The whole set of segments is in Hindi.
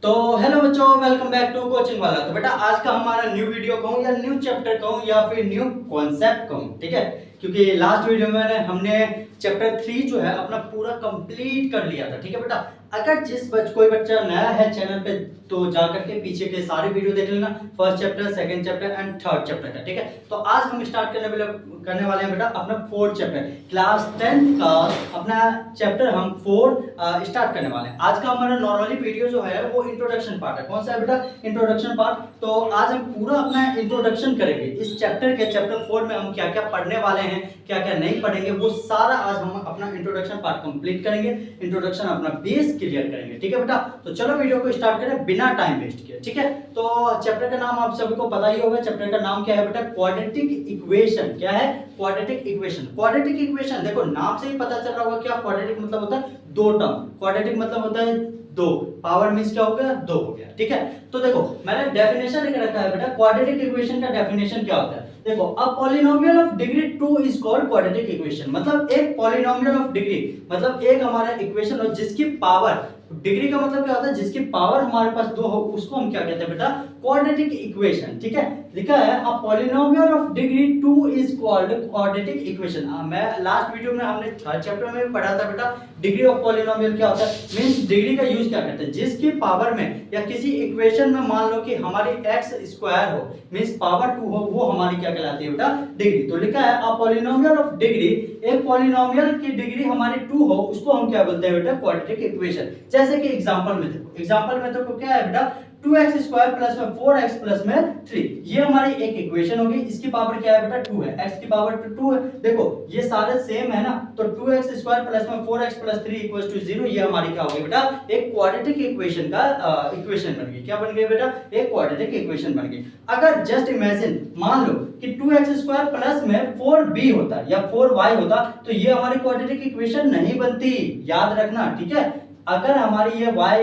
तो हेलो बच्चों, वेलकम बैक टू कोचिंग वाला। तो बेटा आज का हमारा न्यू वीडियो कहूँ या न्यू चैप्टर कहूँ या फिर न्यू कॉन्सेप्ट कहूँ, ठीक है। क्योंकि लास्ट वीडियो में हमने चैप्टर 3 जो है अपना पूरा कंप्लीट कर लिया था, ठीक है बेटा। अगर कोई बच्चा नया है चैनल पे तो जाकर के पीछे के सारे वीडियो देख लेना, first chapter, second chapter and third chapter का, ठीक है। तो आज हम स्टार्ट करने वाले हैं बेटा अपना फोर्थ चैप्टर, क्लास 10 का अपना चैप्टर हम 4 स्टार्ट करने वाले हैं। आज का हमारा नॉर्मली वीडियो जो है वो इंट्रोडक्शन पार्ट है। कौन सा है बेटा? Introduction part. तो आज हम पूरा अपना इंट्रोडक्शन करेंगे इस चैप्टर के। चैप्टर 4 में हम क्या क्या पढ़ने वाले हैं, क्या क्या नहीं पढ़ेंगे, वो सारा आज हम अपना इंट्रोडक्शन पार्ट कंप्लीट करेंगे, इंट्रोडक्शन अपना बेस क्लियर करेंगे, ठीक है बेटा। तो चलो वीडियो को स्टार्ट करें बिना टाइम वेस्ट किए, ठीक है। तो चैप्टर का नाम आप सभी को पता ही होगा। चैप्टर का नाम क्या है बेटा? Quadratic equation. क्या है? Quadratic equation. क्वाड्रेटिक इक्वेशन देखो नाम से ही पता चल रहा होगा क्या क्वाड्रेटिक मतलब होता है दो टर्म। क्वाड्रेटिक मतलब होता है दो, पावर मींस क्या हो गया? दो हो गया, ठीक है। तो देखो मैंने डेफिनेशन लिख रखा है बेटा, क्वाड्रेटिक इक्वेशन का डेफिनेशन क्या होता है। देखो a polynomial of degree 2 is called quadratic equation. मतलब एक पॉलिनोमियल ऑफ डिग्री मतलब एक हमारा इक्वेशन हो जिसकी पावर, डिग्री का मतलब क्या होता है? जिसकी पावर हमारे पास दो हो उसको हम क्या कहते हैं बेटा? क्वाड्रेटिक इक्वेशन, ठीक है। लिखा है a polynomial of degree 2 is called quadratic equation. मैं लास्ट वीडियो में हमने थर्ड चैप्टर में भी पढ़ा था बेटा डिग्री ऑफ पॉलिनोमियल क्या होता है। मींस डिग्री का यूज क्या करते हैं? जिसकी पावर में या किसी इक्वेशन में मान लो कि हमारी x स्क्वायर हो मींस पावर 2 हो, वो हमारी क्या कहलाती है बेटा? डिग्री। तो लिखा है अ पॉलिनोमियल ऑफ डिग्री, एक पॉलिनोमियल की डिग्री हमारी 2 हो उसको हम क्या बोलते हैं बेटा? Quadratic equation. जैसे कि एग्जांपल में देखो, एग्जांपल में देखो क्या है बेटा? 2x स्क्वायर प्लस में 4x प्लस में 3, ये हमारी एक इक्वेशन होगी। इसकी पावर क्या है बेटा? 2 है, x की पावर 2 है। देखो ये सारे सेम है ना, तो 2x स्क्वायर प्लस में 4x प्लस 3 इक्वल्स टू 0, ये हमारी क्या होगी बेटा? एक क्वाड्रेटिक इक्वेशन का इक्वेशन बन गई। क्या बन गई बेटा? एक क्वाड्रेटिक इक्वेशन बन गई। अगर जस्ट इमेजिन मान लो कि 2x स्क्वायर प्लस में 4b होता या 4y होता तो ये हमारी क्वाड्रेटिक इक्वेशन नहीं बनती, याद रखना, ठीक है। अगर हमारी ये y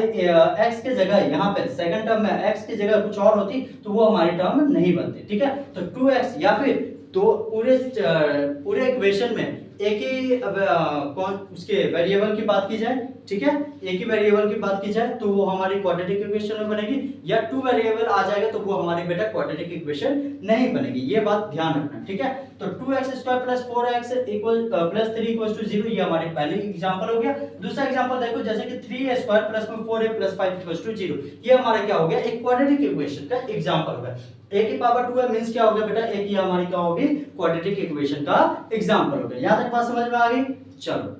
x के जगह यहाँ पे सेकंड टर्म में x की जगह कुछ और होती तो वो हमारी टर्म नहीं बनती, ठीक है। तो 2x या फिर तो पूरे इक्वेशन में एक ही कौन उसके वेरिएबल की बात की जाए, ठीक है, एक ही वेरिएबल की बात की जाए तो वो हमारी क्वाड्रेटिक इक्वेशन में बनेगी, या 2 वेरिएबल आ जाएगा तो वो हमारी बेटा क्वाड्रेटिक इक्वेशन नहीं बनेगी। ये बात ध्यान रखना, ठीक है। तो 2x square plus 4x equal plus 3 equals to 0, ये हमारी पहली एग्जांपल हो गया। दूसरा एग्जांपल देखो जैसे कि 3a स्क्वायर प्लस में 4a प्लस 5 इक्वल्स टू 0, ये हमारा क्या हो गया? एक क्वाड्रेटिक इक्वेशन का एग्जांपल हो गया। a की पावर 2 है मींस क्या हो गया बेटा? a की हमारी क्या होगी? क्वाड्रेटिक इक्वेशन का एग्जांपल हो गया। यहां तक बात समझ में आ गई? चलो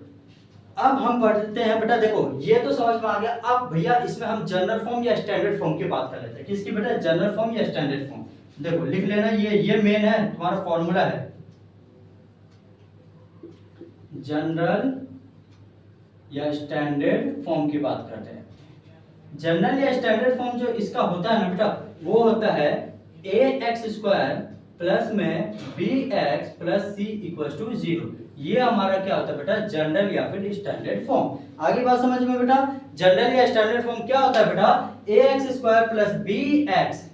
अब हम पढ़ते हैं बेटा। देखो ये तो समझ में आ गया। अब भैया इसमें हम जनरल फॉर्म या स्टैंडर्ड फॉर्म की बात कर लेते हैं। किसकी बेटा? जनरल फॉर्म या स्टैंडर्ड फॉर्म। देखो लिख लेना, ये मेन है तुम्हारा फॉर्मूला है, जनरल या स्टैंडर्ड फॉर्म की बात करते हैं। जनरल या स्टैंडर्ड फॉर्म जो इसका होता है ना बेटा, वो होता है ax स्क्वायर प्लस में bx plus c equals to 0। ये हमारा क्या होता है बेटा? जनरल या फिर स्टैंडर्ड फॉर्म। आगे बात समझ में बेटा, जनरल या स्टैंडर्ड फॉर्म क्या होता है बेटा? ax स्क्वायर प्लस bx,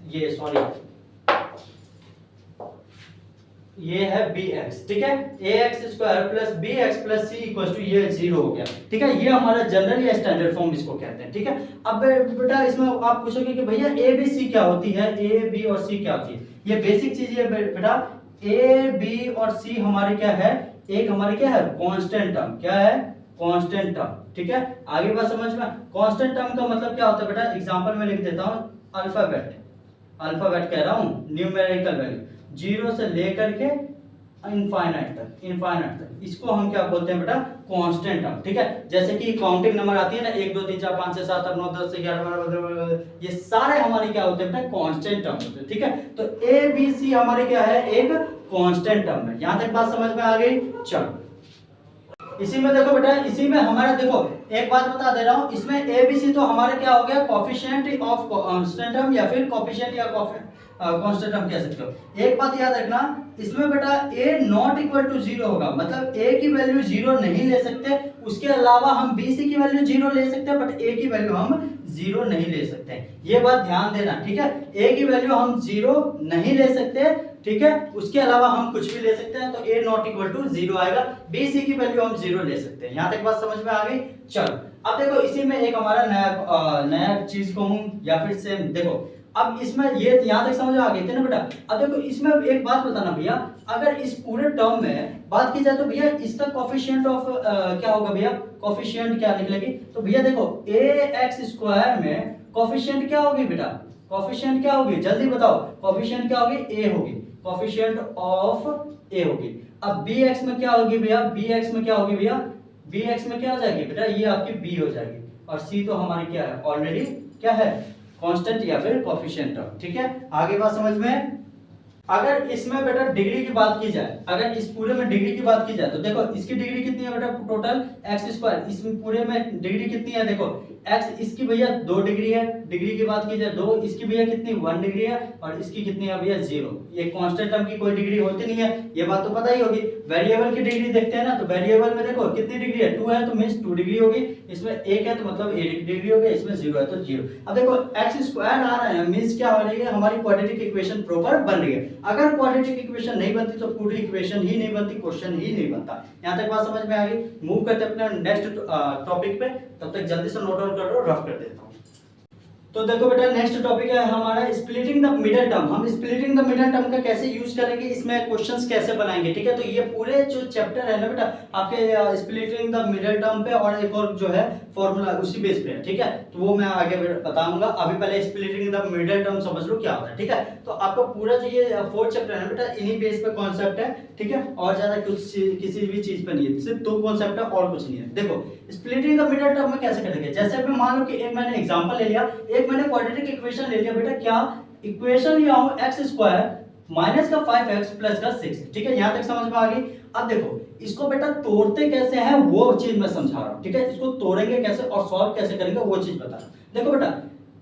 ये है bx, ठीक है। ax square plus bx plus c equals to ये 0 हो गया, ठीक है। ये हमारा जनरल या स्टैंडर्ड फॉर्म इसको कहते हैं, ठीक है। अब बेटा इसमें आप पूछोगे कि भैया a b c क्या होती है? a b और c क्या होती है? ये बेसिक चीज है बेटा। a b और c हमारे क्या है? एक हमारी क्या है? Constant term. क्या है? कांस्टेंट टर्म, ठीक है। आगे बात समझ में। कांस्टेंट टर्म का मतलब क्या होता है बेटा? एग्जांपल में लिख देता हूं, अल्फाबेट कह रहा हूं, न्यूमेरिकल वैल्यू 0 से लेकर के इनफाइनाइट तक, इसको हम क्या बोलते हैं बेटा? कांस्टेंट टर्म, ठीक है। जैसे कि काउंटिंग नंबर आती है ना 1 2 3 4 5 6 7 8 9 10 11 12 ये सारे हमारे क्या होते हैं बेटा? कांस्टेंट टर्म होते हैं, ठीक है। तो a b c हमारे क्या है? एक कांस्टेंट टर्म है। यहां तक बात समझ में आ गई? चलो इसी में देखो बेटा, इसी में हमारा देखो एक बात बता दे रहा हूं, इसमें a b c तो हमारे क्या हो गया? कोएफिशिएंट ऑफ कांस्टेंट टर्म या फिर कोएफिशिएंट या कांस्टेंट टर्म कह सकते हो। एक बात याद रखना, इसमें बेटा a नॉट इक्वल टू 0 होगा, मतलब a की वैल्यू 0 नहीं ले सकते। उसके अलावा हम b c की वैल्यू 0 ले सकते हैं, बट a की वैल्यू हम 0 नहीं ले सकते। ये बात ध्यान देना, ठीक है। a की वैल्यू हम 0 नहीं ले सकते, ठीक है। उसके अलावा हम कुछ भी ले सकते हैं, तो a नॉट इक्वल टू 0 आएगा, b c की वैल्यू हम 0 ले सकते हैं। यहाँ तक बात समझ में आ गई। चलो अब देखो इसी में एक हमारा नया चीज कहूं या फिर सेम, देखो अब इसमें ये यहाँ तक समझ में आ गई थी ना बेटा। अब देखो इसमें एक बात बताना भैया, अगर इस पूरे टर्म में बात की जाए तो भैया इसका कोफिशिएंट ऑफ क्या होगा भैया, कोफिशिएंट क्या निकलेगी, तो भैया देखो ax² में कोफिशिएंट क्या होगी बेटा, कोफिशिएंट क्या होगी जल्दी बताओ, कोफिशिएंट क्या होगी, a होगी, कोफिशिएंट ऑफ a होगी। अब bx में क्या होगी भैया, bx में क्या होगी भैया, bx में क्या हो जाएगी बेटा, ये आपकी b हो जाएगी, और c तो हमारी क्या है ऑलरेडी क्या है, कांस्टेंट या फिर कोफिशिएंट टर्म, ठीक है। आगे बात समझ में। अगर इसमें बेटा डिग्री की बात की जाए, अगर इस पूरे में डिग्री की बात की जाए तो देखो इसकी डिग्री कितनी है बेटा, टोटल x², इसमें पूरे में डिग्री कितनी है, देखो x इसकी भैया 2 डिग्री है, डिग्री की बात की जाए 2, इसकी भैया कितनी 1 डिग्री है, और इसकी कितनी है भैया 0। ये कांस्टेंट टर्म की कोई डिग्री होती नहीं है, ये बात तो पता ही होगी। वेरिएबल की डिग्री देखते हैं ना, तो वेरिएबल में देखो कितनी डिग्री है, 2 है तो मींस 2 डिग्री होगी, इसमें 1 है तो मतलब 1 डिग्री होगी, इसमें 0 है तो 0। अब देखो x² आ रहा है मींस क्या हो रही है, हमारी क्वाड्रेटिक इक्वेशन प्रॉपर बन रही है। अगर क्वाड्रेटिक इक्वेशन नहीं बनती तो पूरी इक्वेशन ही नहीं बनती, क्वेश्चन ही नहीं बनता। यहां तक बात समझ में आ गई। मूव करते हैं अपने नेक्स्ट टॉपिक पे, तब तक जल्दी से नोट डाउन कर लो, रफ कर देता हूं। तो देखो बेटा नेक्स्ट टॉपिक है हमारा स्प्लिटिंग द मिडिल टर्म। हम स्प्लिटिंग द मिडिल टर्म का कैसे यूज करेंगे, इसमें क्वेश्चंस कैसे बनाएंगे, ठीक है। तो ये पूरे जो चैप्टर है ना बेटा आपके स्प्लिटिंग द मिडिल टर्म पे, और एक और जो है फॉर्मूला उसी बेस पे है, ठीक है। तो वो मैं आगे बताऊंगा, अभी पहले स्प्लिटिंग द मिडिल टर्म समझ लो क्या होता है, ठीक है। तो आपका पूरा जो ये 4th चैप्टर है बेटा इन्हीं बेस पे कॉन्सेप्ट है, ठीक है। और ज्यादा कुछ किसी भी चीज पे नहीं है, सिर्फ 2 कॉन्सेप्ट है और कुछ नहीं है। देखो स्प्लिटिंग द मिडिल टर्म में कैसे करेंगे, जैसे अभी मान लो कि एक मैंने एग्जांपल ले लिया, एक मैंने क्वाड्रेटिक इक्वेशन ले लिया बेटा, क्या इक्वेशन लिया हूं x² माइनस का 5x प्लस का 6, ठीक है। यहां तक समझ में आ गई। अब देखो इसको बेटा तोड़ते कैसे हैं वो चीज मैं समझा रहा हूं, ठीक है। इसको तोड़ेंगे कैसे और सॉल्व कैसे करेंगे वो चीज बता रहा हूं। देखो बेटा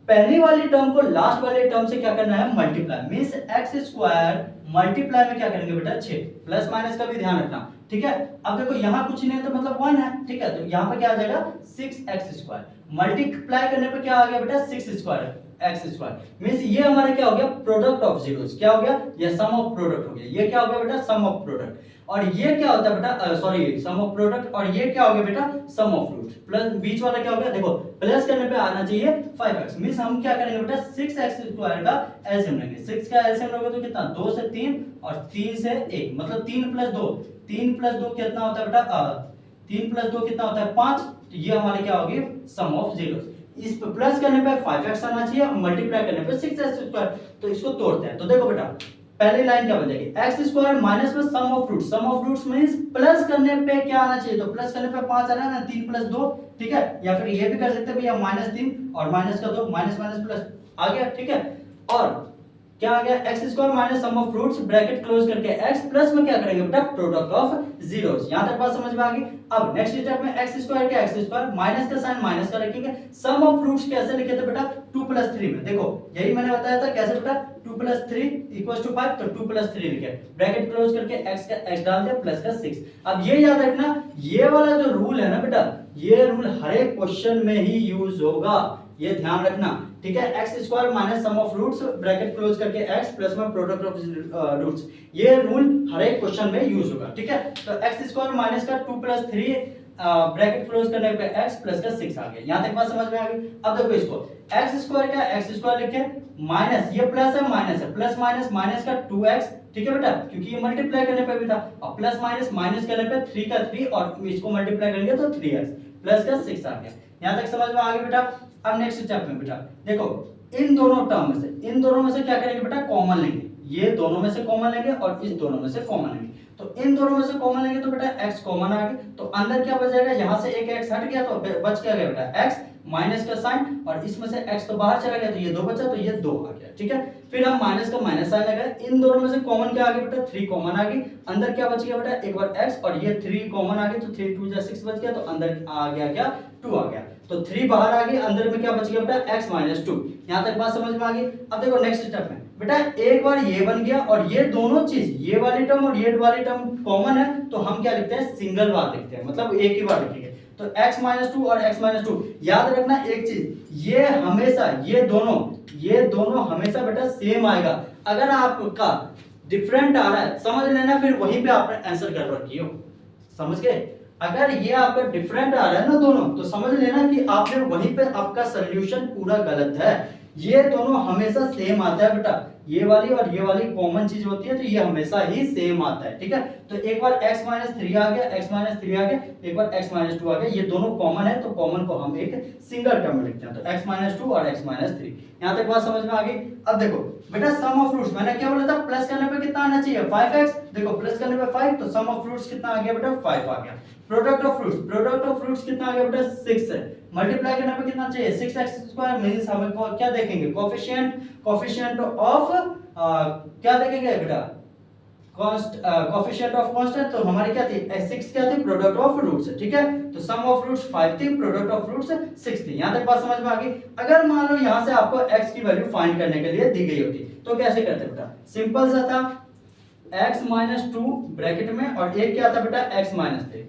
पहली वाली टर्म को लास्ट वाले टर्म से क्या करना है, मल्टीप्लाई, मींस x² मल्टीप्लाई में क्या करेंगे बेटा 6, प्लस माइनस का भी ध्यान रखना, ठीक है। अब देखो यहाँ कुछ नहीं है तो मतलब 1 है, ठीक है। तो यहाँ पे क्या आ जाएगा 6x² मल्टीप्लाई करने पे क्या आ गया बेटा 6x², मींस ये हमारा क्या हो गया, प्रोडक्ट ऑफ जीरोस, क्या हो गया, ये सम ऑफ प्रोडक्ट हो गया, ये क्या हो गया बेटा सम ऑफ प्रोडक्ट, और ये क्या होता है बेटा सॉरी सम ऑफ प्रोडक्ट, और ये क्या हो गया बेटा सम ऑफ रूट, प्लस बीच वाला क्या हो गया, देखो प्लस करने पे आना चाहिए 5x, मींस हम क्या करेंगे बेटा 6x² का एलसीएम लेंगे। 6 का एलसीएम लोगे तो कितना, 2 से 3 और 3 से 1, मतलब 3 प्लस 2, 3 प्लस 2 कितना होता है बेटा 3 प्लस 2 कितना होता है 5, तो ये हमारे क्या होगी सम ऑफ जीरोस। इस पे प्लस करने पे 5x आना चाहिए और मल्टीप्लाई करने पे 6x², तो इसको तोड़ते हैं। तो देखो बेटा पहली लाइन क्या बन जाएगी, x² माइनस में sum of root, sum of roots means plus करने पे क्या आना चाहिए, तो प्लस करने पे 5 आना है ना, 3 प्लस 2, ठीक है। या फिर ये भी कर सकते हैं भैया -3 और माइनस का 2, माइनस माइनस प्लस आ गया, ठीक है। और क्या आ गया x² minus sum of roots bracket close करके x प्लस में क्या करेंगे बेटा प्रोडक्ट ऑफ जीरोस। यहां तक बात समझ में आ गई। अब नेक्स्ट स्टेप में x² के x² माइनस का साइन माइनस का रखेंगे। सम ऑफ रूट्स कैसे लिखे थे बेटा 2 + 3 में, देखो यही मैंने बताया था कैसे बेटा 2 + 3 = 5, तो 2 + 3 लिखे, ब्रैकेट क्लोज करके x का x डाल दिया प्लस का 6। अब ये याद रखना ये वाला जो रूल है ना बेटा, ये रूल हर एक क्वेश्चन में ही यूज होगा, ये ध्यान रखना, ठीक है। x² minus sum of roots bracket close करके x प्लस में प्रोडक्ट ऑफ रूट्स, ये रूल हर एक क्वेश्चन में यूज होगा, ठीक है। तो x² माइनस का 2 + 3 ब्रैकेट क्लोज करने पे x प्लस का 6 आ गया। यहां तक बात समझ में आ गई। अब देखो इसको x² का x² लिखे माइनस ये प्लस है माइनस है, प्लस माइनस माइनस का 2x, ठीक है बेटा, क्योंकि ये मल्टीप्लाई करने पे भी था, और प्लस माइनस माइनस करने पे 3 का 3 और इसको मल्टीप्लाई करेंगे तो 3x प्लस का 6 आ गया। यहां तक समझ में आ गई बेटा। अब नेक्स्ट स्टेप में बेटा देखो इन दोनों टर्म में से क्या करेंगे बेटा कॉमन लेंगे, ये दोनों में से कॉमन लेंगे और इस दोनों में से कॉमन लेंगे। तो इन दोनों में से कॉमन लेंगे तो बेटा x कॉमन आ गया, तो अंदर क्या बच जाएगा, यहां से एक x हट गया तो बच क्या गया बेटा x माइनस का साइन, और इसमें से x तो बाहर चला गया तो ये 2 बचा, तो ये 2 आ गया, ठीक है। फिर हम माइनस का माइनस साइन लगाए, इन दोनों में से कॉमन क्या आ गया बेटा 3 कॉमन आ गई, अंदर क्या बच गया बेटा एक बार x और ये 3 कॉमन आ गई, तो 3 2 जा 6 बच गया, तो अंदर आ गया क्या 2 आ गया, तो 3 बाहर आ गई, अंदर में क्या बच गया बेटा x - 2। यहां तक बात समझ में आ गई। अब देखो नेक्स्ट स्टेप में बेटा एक बार ये बन गया और ये दोनों चीज ये वाली टर्म और ये वाली टर्म कॉमन है, तो हम क्या लिखते हैं सिंगल बार लिखते हैं, मतलब एक ही बार लिखेंगे। तो x - 2 और x - 2 याद रखना एक चीज, ये हमेशा ये दोनों हमेशा बेटा सेम आएगा। अगर आपका डिफरेंट आ रहा है समझ लेना, फिर वहीं पे आपने आंसर गड़बड़ किया, समझ गए। अगर ये आपका डिफरेंट आ रहा है ना दोनों, तो समझ लेना कि आपने वहीं पे आपका सोल्यूशन पूरा गलत है। ये दोनों हमेशा सेम आता है बेटा, ये वाली और ये वाली कॉमन चीज होती है, तो ये हमेशा ही सेम आता है, ठीक है। तो एक बार x माइनस 3 आ गया, x माइनस 3 आ गया, एक बार x माइनस 2 आ गया, ये दोनों कॉमन है, तो कॉमन को हम एक सिंगल टर्म में लिखते हैं, तो x माइनस 2 और x माइनस 3। यहाँ तक बात समझ में आ गई। अब देखो बेटा सम ऑफ रूट्स, मैंने क्या बोला था, प्लस करने पे कितना आना चाहिए 5x, देखो प्लस करने पे 5, तो सम ऑफ रूट्स कितना आ गया बेटा 5 आ गया। प्रोडक्ट ऑफ फ्रूट्स कितना आ गया बेटा 6 है, मल्टीप्लाई करने पे कितना चाहिए 6x² मींस हमें क्या देखेंगे कोफिशिएंट ऑफ क्या देखेंगे बेटा कोफिशिएंट ऑफ कांस्टेंट, तो हमारी क्या थी 6 क्या थी प्रोडक्ट ऑफ रूट्स, ठीक है। तो सम ऑफ रूट्स 5 थी, प्रोडक्ट ऑफ रूट्स 6 थी। यहां तक बात समझ में आ गई। अगर मान लो यहां से आपको x की वैल्यू फाइंड करने के लिए दी गई होती तो कैसे करते बेटा, सिंपल सा था x माइनस 2 ब्रैकेट में और एक क्या था बेटा x माइनस 3,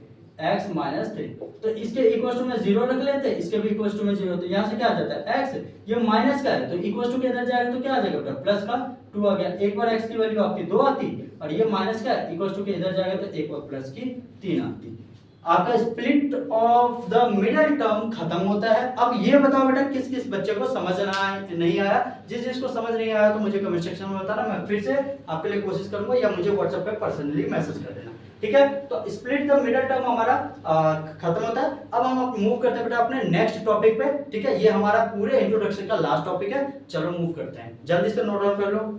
तो इसके इक्वल टू में 0 रख लेते, इसके भी इक्वल टू में 0, तो यहां से क्या आ जाता है x, ये माइनस का है तो इक्वल टू के अंदर जाएगा तो क्या आ जाएगा बेटा प्लस का 2 आ गया। एक बार x की वैल्यू आपकी 2 आती और ये माइनस का है, इक्वल टू के इधर जाएगा तो एक बार प्लस की 3 आती। आपका split of the middle term खत्म होता है। अब ये बताओ बेटा किस किस बच्चे को समझ नहीं आया, जिसको समझ नहीं आया तो मुझे कमेंट सेक्शन में बताना, मैं फिर से आपके लिए कोशिश करूंगा, या मुझे व्हाट्सएप पे पर्सनली मैसेज कर देना, ठीक है। तो स्प्लिट द मिडिल टर्म हमारा खत्म होता है। अब हम मूव करते हैं बेटा अपने नेक्स्ट टॉपिक पे, ठीक है। ये हमारा पूरे इंट्रोडक्शन का लास्ट टॉपिक है, चलो मूव करते हैं, जल्दी से नोट डाउन कर लो।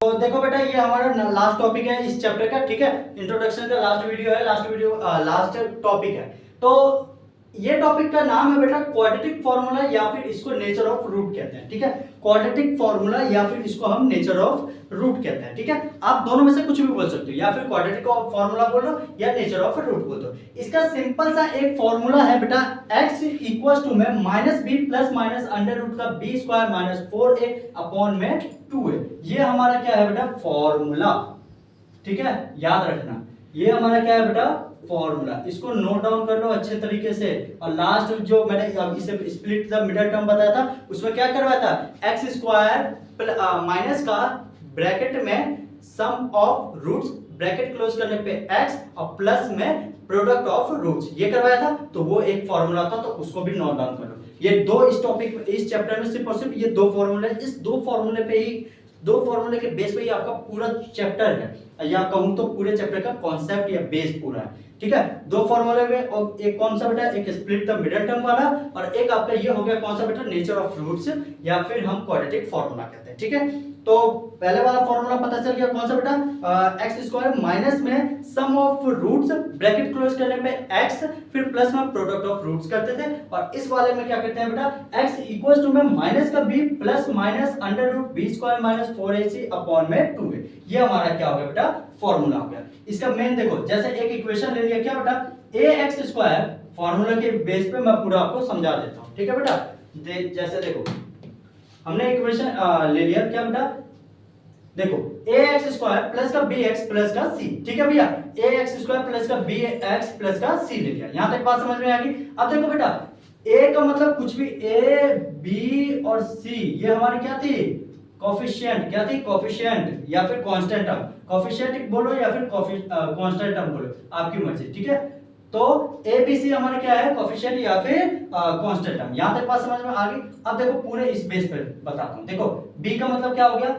तो देखो बेटा ये हमारा लास्ट टॉपिक है इस चैप्टर का, ठीक है। इंट्रोडक्शन का लास्ट वीडियो है, लास्ट टॉपिक है। तो ये टॉपिक का नाम है बेटा क्वाड्रेटिक फार्मूला, या फिर इसको नेचर ऑफ रूट कहते हैं, ठीक है। क्वाड्रेटिक फार्मूला या फिर इसको हम नेचर ऑफ रूट कहते हैं, ठीक है। आप दोनों में से कुछ भी बोल सकते हो, या फिर क्वाड्रेटिक फार्मूला बोलो या नेचर ऑफ रूट बोल दो। इसका सिंपल सा एक फार्मूला है बेटा x इक्वल्स टू में minus B plus minus under root का B square minus 4a upon में 2a। ये हमारा क्या है बेटा फॉर्मूला, ठीक है, याद रखना ये हमारा क्या है बेटा फॉर्मूला। इसको नोट डाउन कर लो अच्छे तरीके से। और लास्ट जो मैंने इसे स्प्लिट द मिडिल टर्म बताया था उसमें क्या करवाया था, एक्स स्क्वायर माइनस का ब्रैकेट में sum of roots bracket close करने पे x और प्लस में प्रोडक्ट ऑफ रूट्स, ये करवाया था। तो वो एक फॉर्मूला था, तो उसको भी नोट डाउन कर लो। ये दो इस टॉपिक इस चैप्टर में सिर्फ और सिर्फ ये दो फॉर्मूले, इस दो फॉर्मूले पे ही, दो फॉर्मूले के बेस पे ही आपका पूरा चैप्टर है, या कहूं तो पूरे चैप्टर का कॉन्सेप्ट या बेस पूरा है, ठीक है। दो फॉर्मूले में, और एक कौन सा बेटा, एक स्प्लिट द मिडिल टर्म वाला, और एक आपका ये हो गया कौन सा बेटा नेचर ऑफ रूट्स, या फिर हम क्वाड्रेटिक फार्मूला कहते हैं, ठीक है। तो पहले वाला फॉर्मूला पता चल गया कौन सा बेटा, एक्स स्क्वायर माइनस में sum of roots bracket close करने पे x, फिर प्लस में प्रोडक्ट ऑफ रूट्स करते थे। और इस वाले में क्या करते हैं बेटा, x इक्वल्स टू में माइनस का b plus minus under root b square minus 4ac upon में 2a। ये हमारा क्या हो गया बेटा फॉर्मूला हो गया। इसका मेन देखो, जैसे एक इक्वेशन ले लिया क्या बेटा ax स्क्वायर, फॉर्मूला के बेस पे मैं पूरा आपको समझा देता हूं, ठीक है बेटा। जैसे देखो हमने इक्वेशन ले लिया क्या बेटा, देखो ax स्क्वायर प्लस का bx प्लस का c, ठीक है भैया। ax स्क्वायर प्लस का bx प्लस का c ले लिया, यहां तक बात समझ में आ गई। अब देखो बेटा a का मतलब कुछ भी, a b और c ये हमारी क्या थी कोफिशिएंट, क्या थी कोफिशिएंट या फिर कांस्टेंट टर्म, कोफिशिएंट बोलो या फिर कांस्टेंट टर्म बोलो, आपकी मर्जी, ठीक है। तो ए बी सी हमारा क्या है कोफिशिएंट या फिर कांस्टेंट टर्म, यहां तक बात समझ में आ गई। अब देखो पूरे इस बेस पर बताता हूं। देखो b का मतलब क्या हो गया,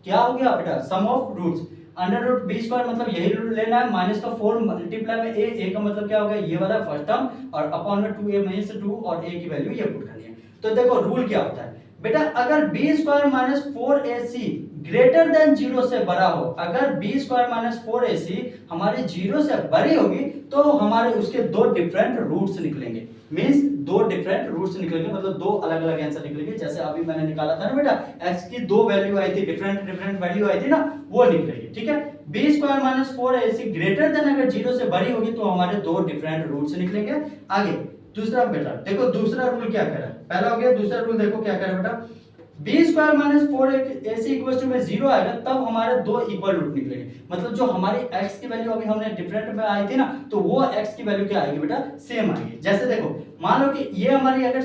क्या हो गया बेटा sum of roots under root B square, मतलब यही रूट लेना है, माइनस का 4 मल्टीप्लाई में a का मतलब क्या हो गया ये वाला फर्स्ट टर्म, और अपॉन में 2a माइनस 2 और a की वैल्यू ये पुट करनी है। तो देखो रूल क्या होता है बेटा, अगर b square minus 4ac greater than 0 से बड़ा हो, अगर बी स्क्वायर माइनस 4ac हमारे 0 से बड़ी होगी तो हमारे उसके दो डिफरेंट रूट्स निकलेंगे, मींस दो डिफरेंट रूट्स निकलेंगे, मतलब दो अलग अलग आंसर निकलेंगे। जैसे अभी मैंने निकाला था ना बेटा, x की दो वैल्यू आई थी, डिफरेंट वैल्यू आई थी ना, वो निकलेगी, ठीक है। B square minus 4ac greater than अगर 0 से बड़ी होगी तो हमारे दो डिफरेंट रूट्स निकलेंगे। आगे दूसरा बेटा देखो, दूसरा रूल क्या कह रहा है, पहला हो गया, दूसरा रूल देखो क्या कह रहा है बेटा, b square minus 4ac equal to में 0 आएगा तब हमारे दो इक्वल रूट निकलेंगे, मतलब जो हमारी x की वैल्यू अभी हमने डिफरेंट में आई थी ना, तो वो x की वैल्यू क्या आएगी बेटा सेम आएगी। जैसे देखो मान लो कि ये हमारी अगर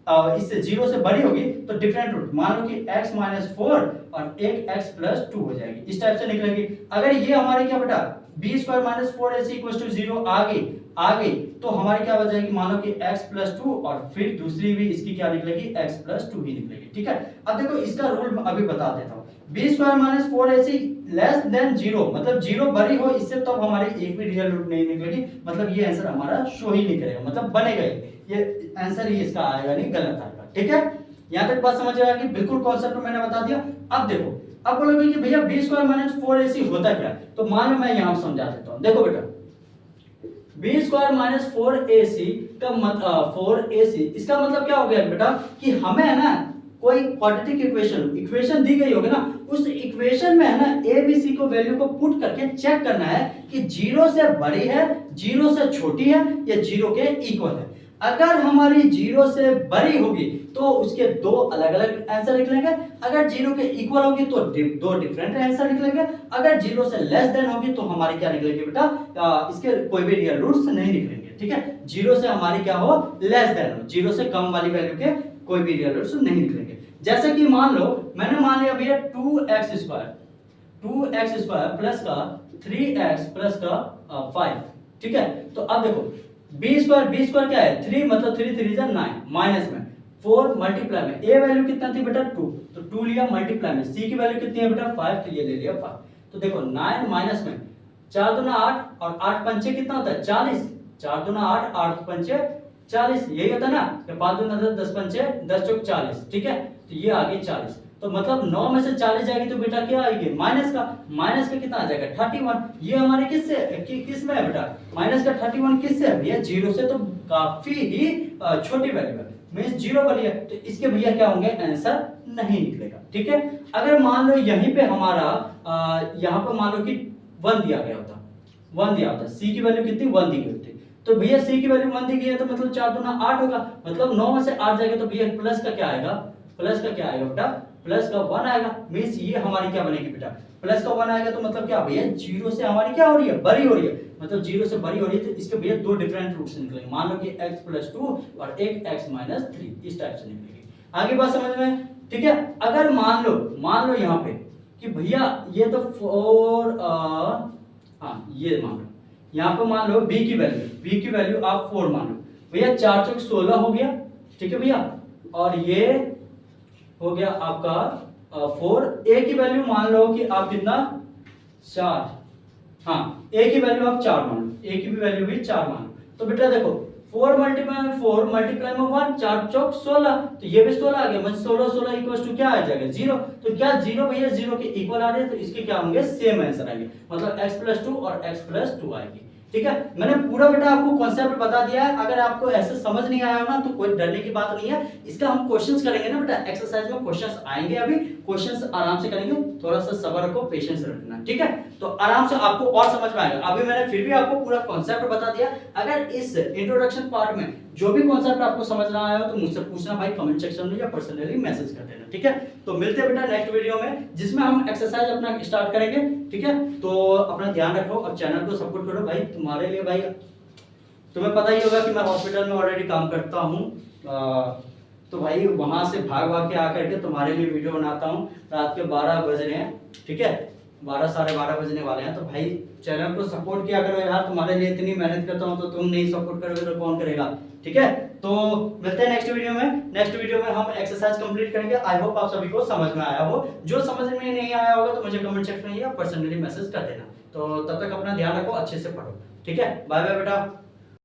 इससे 0 से बड़ी होगी तो डिफरेंट रूट, मान लो कि x माइनस 4 और एक x प्लस 2 हो जाएगी, इस टाइप से निकलेगी। अगर ये हमारे क्या बेटा b square minus 4ac equal to 0 आ गई तो हमारी क्या हो जाएगी, मानो कि x प्लस 2 और फिर दूसरी भी इसकी क्या निकलेगी, x प्लस 2 ही निकलेगी। ठीक है, अब देखो इसका रूल अभी बता देता हूँ। B square minus 4ac less than 0, मतलब 0 बड़ी हो इससे तो हमारी एक भी रियल रूट नहीं निकलेगी, मतलब ये आंसर हमारा शो ही नहीं करेगा, मतलब बनेगा ही, ये आंसर ही इसका आएगा नहीं, गलत आएगा। ठीक है, यहाँ तक बात समझ आएगा कि बिल्कुल कॉन्सेप्ट मैंने बता दिया। अब देखो, अब बोलोगे कि भैया बी स्क्वायर माइनस 4ac होता क्या, तो मान लो मैं यहाँ समझा देता हूँ। देखो बेटा बी स्क्वायर माइनस 4ac का मतलब 4ac इसका मतलब क्या हो गया बेटा कि हमें है ना कोई क्वाड्रेटिक इक्वेशन दी गई होगी ना, उस इक्वेशन में है ना ए बी सी को वैल्यू को पुट करके चेक करना है कि 0 से बड़ी है, 0 से छोटी है या 0 के इक्वल है। अगर हमारी 0 से बड़ी होगी तो उसके दो अलग अलग आंसर निकलेंगे, अगर 0 के इक्वल होगी तो दो डिफरेंट आंसर निकलेंगे, अगर 0 से लेस देन होगी तो हमारी क्या निकलेगी बेटा, इसके कोई भी रियल रूट्स नहीं निकलेंगे। ठीक है, 0 से हमारी क्या हो, लेस देन हो, 0 से कम वाली वैल्यू के कोई भी रियल रूट्स नहीं निकलेंगे। जैसे कि मान लो मैंने मान लिया भैया 2x स्क्वायर प्लस का 3x प्लस का 5। ठीक है, तो अब देखो बी स्क्वायर क्या है, 3 मतलब 3 3 जा 9, माइनस में 4 मल्टीप्लाई में ए वैल्यू कितना थी बेटा 2, तो 2 लिया मल्टीप्लाई में, सी की वैल्यू कितनी है बेटा 5, तो ये ले लिया 5। तो देखो 9 माइनस में 4 दूना 8 और 8 पंचे कितना होता है 40, 4 दूना 8 8 पंचे 40, यही होता है ना, 5 दूना 10 10 पंचे 10 चौक 40। ठीक है, तो ये आ गई 40, तो मतलब 9 में से 40 जाएगी तो बेटा क्या आएगी, माइनस का कितना आ जाएगा 31। ये हमारे किस में है बेटा, माइनस का 31 किससे है भैया, 0 से, तो काफी ही छोटी वैल्यू है, मींस 0 वाली है, तो इसके भैया क्या होंगे, आंसर नहीं निकलेगा। ठीक है, अगर मान लो यहीं पे हमारा यहाँ पर मान लो कि 1 दिया गया होता, सी की वैल्यू कितनी 1 दी गई होती, तो भैया सी की वैल्यू 1 दी गई है तो मतलब 4 दूना 8 होगा, मतलब 9 में से 8 जाएगा तो भैया प्लस का क्या आएगा बेटा, प्लस का 1 आएगा, मींस ये हमारी क्या बनेगी बेटा, प्लस का 1 आएगा तो मतलब क्या भैया 0 से हमारी क्या हो रही है, बड़ी हो रही है, मतलब 0 से बड़ी हो रही है, तो इसके भैया दो डिफरेंट रूट्स निकलेंगे, मान लो कि x प्लस 2 और एक x माइनस 3, इस टाइप से निकलेगी। आगे बात समझ में, ठीक है। अगर मान लो यहाँ पे कि भैया ये तो 4 ये मान लो यहाँ पे मान लो b की वैल्यू आप 4 मान लो, भैया 4 चौक 16 हो गया। ठीक है भैया, और ये हो गया आपका 4, a की वैल्यू मान लो कि आप कितना 4, a की वैल्यू आप 4 मान लो, a की भी वैल्यू भी 4 मान लो, तो बेटा देखो 4 मल्टीप्लाई में 1, 4 चौक 16, तो ये भी 16 आ गया, मतलब 16 इक्वल टू क्या आ जाएगा 0, तो क्या 0 भैया 0 के इक्वल आ रहे हैं, तो इसके क्या होंगे, सेम आंसर आएंगे, मतलब x प्लस 2 और x प्लस 2 आएगी। ठीक है, मैंने पूरा बेटा आपको कॉन्सेप्ट बता दिया है, अगर आपको ऐसे समझ नहीं आया ना तो कोई डरने की बात नहीं है, इसका हम क्वेश्चंस करेंगे ना बेटा, एक्सरसाइज में क्वेश्चंस आएंगे, अभी क्वेश्चंस आराम से करेंगे, थोड़ा सा सब्र रखो, पेशेंस रखना। ठीक है, तो आराम से आपको और समझ में आएगा। अभी मैंने फिर भी आपको पूरा कॉन्सेप्ट बता दिया, अगर इस इंट्रोडक्शन पार्ट में जो भी कॉन्सेप्ट आपको समझ ना आया हो तो मुझसे पूछना भाई कमेंट सेक्शन में या पर्सनली मैसेज कर देना। ठीक है, तो मिलते हैं बेटा नेक्स्ट वीडियो में जिसमें हम एक्सरसाइज अपना स्टार्ट करेंगे। ठीक है, तो अपना ध्यान रखो और चैनल को सपोर्ट करो भाई, तुम्हारे लिए भाई तुम्हें पता ही होगा कि मैं हॉस्पिटल में ऑलरेडी काम करता हूँ, तो भाई वहां से भाग के आकर के तुम्हारे लिए वीडियो बनाता हूँ। रात के 12 बज रहे हैं, ठीक है 12 साढ़े 12 बजने वाले हैं, तो भाई चैनल को सपोर्ट किया करो यार, तुम्हारे लिए इतनी मेहनत करता हूँ तो तुम नहीं सपोर्ट करोगे तो कौन करेगा। ठीक है, तो मिलते हैं नेक्स्ट वीडियो में हम एक्सरसाइज कंप्लीट करेंगे। आई होप आप सभी को समझ में आया हो, जो समझ में नहीं आया होगा तो मुझे कमेंट सेक्शन में या पर्सनली मैसेज कर देना। तो तब तक अपना ध्यान रखो, अच्छे से पढ़ो। ठीक है, बाय बाय बेटा।